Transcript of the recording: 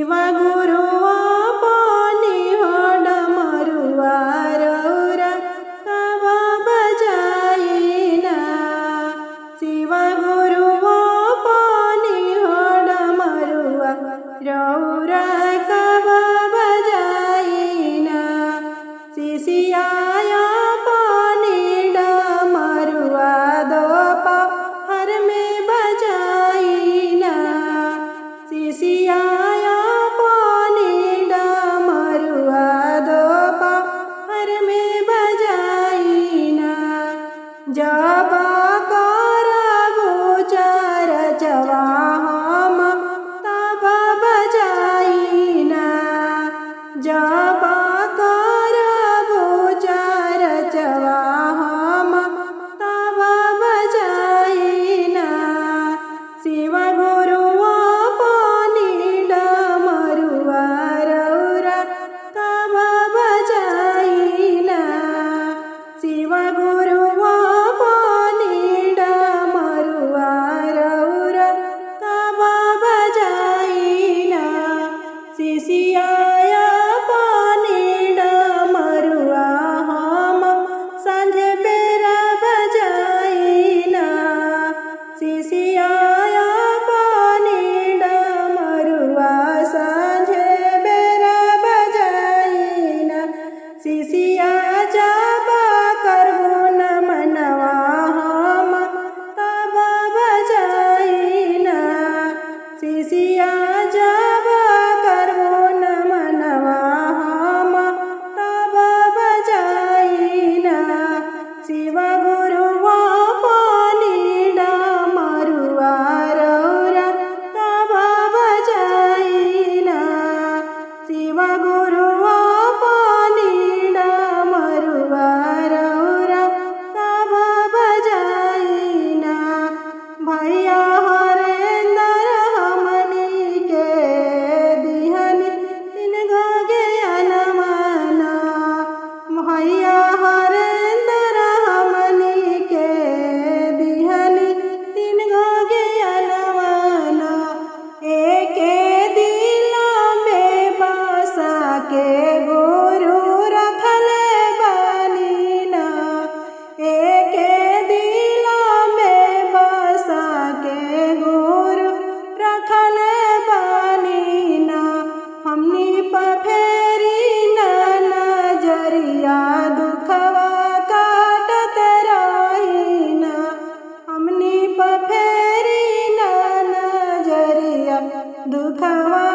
शिव गुरुआ पानी हो डमरुआ रौरा कब बजाइना। शिव गुरुआ पानी हो डमरुआ रौरा कब बजाइना। शिशियाया पानी डमरुआ दोपहर में बजाइना। शिशियाया पानी डमरुआ दोपहर में बजाइना। जब करबू चरचवा हम तब बजाइना। जब करबू चरचवा हम तब बजाइना। शिव गुरुआ पानी डमरुआ रौरा कब बजाइना। शिव गुरुआ पानी डमरुआ रौरा कब बजाइना। शिशियाया पानी डमरुआ हम सांझ बेरा बजाइना। शिशियाया पानी डमरुआ सांझ बेरा बजाइना। शिशिया जब करबू नमनवा हम तब बजाइना। शिशिया जब करबू नमनवा हम तब बजाइना। शिव गुरुआ पानी डमरुआ रौरा कब बजाइना। शिव गुरुआ पानी डमरुआ रौरा कब बजाइना। भैया हरेंद्र हमनी के दिहनी तीन गो ज्ञानवाना। भैया हरेंद्र हमनी के दिहनी तीन गो ज्ञानवाना। एके दिल में बसा के गुरु रखले बानीना। एके दिल में बसा के गुरु रखले बानीना। हमनी पर फेरी ना नजरिया दुखवा काटत रहीना। हमनी पर फेरी ना नजरिया दुखवा